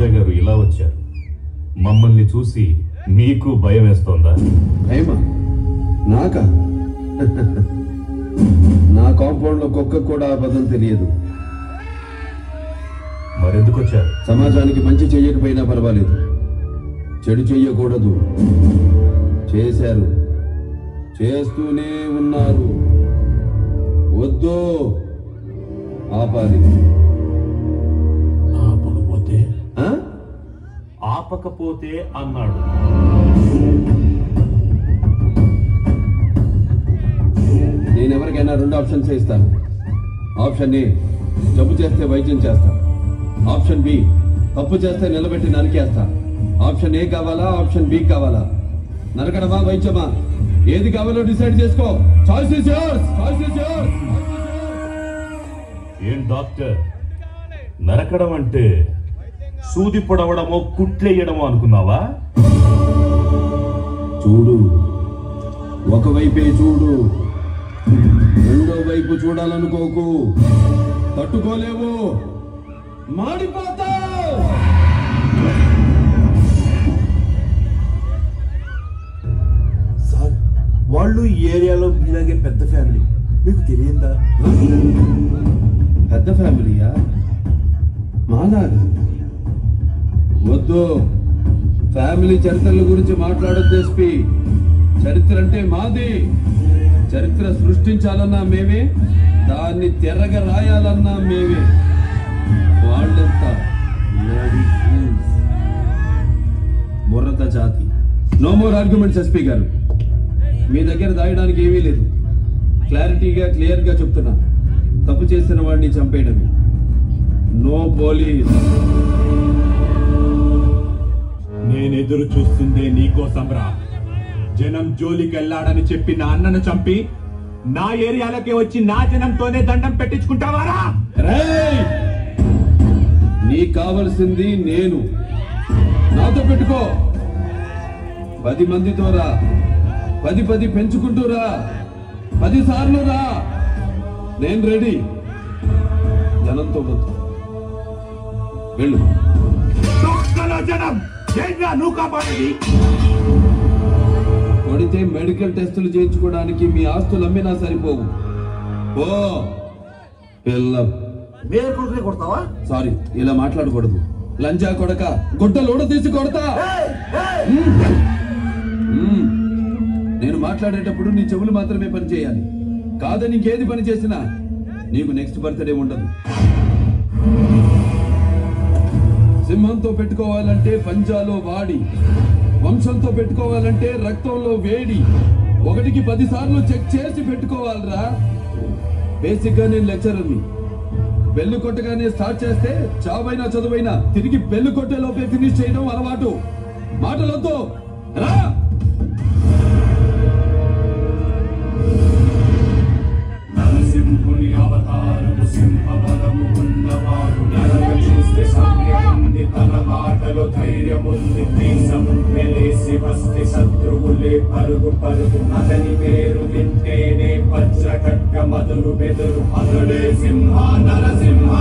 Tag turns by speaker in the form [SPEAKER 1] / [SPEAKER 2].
[SPEAKER 1] రాజా గారు ఇలా వచ్చారు. మమ్మల్ని చూసి మీకు భయం వేస్తోందా?
[SPEAKER 2] భయమా? నాకా? నా కాంపౌండ్ లో కుక్క కూడా ఆ పదం తెలియదు.
[SPEAKER 1] మరెందుకు వచ్చారు?
[SPEAKER 2] సమాజానికి మంచి చెయ్యకపోయినా పర్వాలేదు, చెడు చెయ్యకూడదు. చేశారు, చేస్తూనే ఉన్నారు. వద్దు, ఆపాలి.
[SPEAKER 1] ఆపకపోతే? ఆపకపోతే అన్నాడు.
[SPEAKER 2] నేనెవరికైనా 2 ఆప్షన్స్ ఇస్తాను. ఆప్షన్ ఏ, జబ్బు చేస్తే వైద్యం చేస్తా. ఆప్షన్ బి, తప్పు చేస్తే నిలబెట్టి నరికేస్తా. ఆప్షన్ ఏ కావాలా, ఆప్షన్ బి కావాలా? నరకడమా, వైద్యమా? ఏది కావాలో డిసైడ్ చేసుకో. Choice is yours.
[SPEAKER 1] ఏం డాక్టర్, నరకడం అంటే సూది పొడవడమో కుట్లేయడమో అనుకున్నావా?
[SPEAKER 2] చూడు, ఒకవైపే చూడు, రెండో వైపు చూడాలనుకోకు. తట్టుకోలేవు, మాడిపోతావు.
[SPEAKER 3] సార్, వాళ్ళు ఈ ఏరియాలో ఇలాగే పెద్ద ఫ్యామిలీ, మీకు తెలియదా?
[SPEAKER 2] పెద్ద ఫ్యామిలీయా? మాలాగా? వద్దు, ఫ్యామిలీ చరిత్రల గురించి మాట్లాడొద్దు ఎస్పీ. చరిత్ర అంటే మాది. చరిత్ర సృష్టించాలన్నా మేమే, దాన్ని తెరగా రాయాలన్నా మేమే. వాళ్ళంతా బుర్రత జాతి. నో మోర్ ఆర్గ్యుమెంట్స్ ఎస్పీ గారు. మీ దగ్గర దాయడానికి ఏమీ లేదు. క్లారిటీగా క్లియర్గా చెప్తున్నా, తప్పు చేసిన వాడిని చంపేయడమే. No police.
[SPEAKER 4] నేనెదురు చూస్తుందే నీకోసం రా. జనం జోలికి వెళ్ళాడని చెప్పి నా అన్నను చంపి నా ఏరియాలకి వచ్చి నా జనంతోనే దండం పెట్టించుకుంటావారా?
[SPEAKER 2] నీకు కావలసింది నేను. నాతో పెట్టుకో. 10 మందితో రా, 10 పెంచుకుంటూ రా, 10 సార్లు రా. నేను రెడీ. జనంతో వద్దు, వెళ్ళు.
[SPEAKER 4] జనం నువ్వు కాపాడేది.
[SPEAKER 2] కొడితే మెడికల్ టెస్టులు చేయించుకోవడానికి మీ ఆస్తులు అమ్మినా సరిపోవు. ఓ పిల్ల,
[SPEAKER 3] కొడతావా?
[SPEAKER 2] సారీ, ఇలా మాట్లాడకూడదు. లంజా కొడక, గుడ్డలోడ తీసి కొడతా. నేను మాట్లాడేటప్పుడు నీ చెవులు మాత్రమే పని చేయాలి. కాదని ఇంకేది పని చేసినా నీకు నెక్స్ట్ బర్త్డే ఉండదు. సింహంతో పెట్టుకోవాలంటే పంజాలో వాడి, వంశంతో పెట్టుకోవాలంటే రక్తంలో వేడి. 1కి 10 సార్లు చెక్ చేసి పెట్టుకోవాలరా. బేసిక్ గా నేను లెక్చరర్ని. బెల్లు కొట్టగానే స్టార్ట్ చేస్తే చావైనా చదువైనా తిరిగి బెల్లు కొట్టే లోపే ఫినిష్ చేయడం అలవాటు. మాటలొద్దు, రా.
[SPEAKER 5] నరసింహుని అవతారము, సింహబలము ఉన్నవాడు. నరక చూస్తే సౌర్యముంది, తన మాటలో ధైర్యముంది. దేశం మెలేసి వస్తే శత్రువులే పరుగు పరుగు. అతని పేరు వింటేనే వజ్ర ఖడ్గ మొదలు బెదురు. అతడే సింహ, నరసింహ.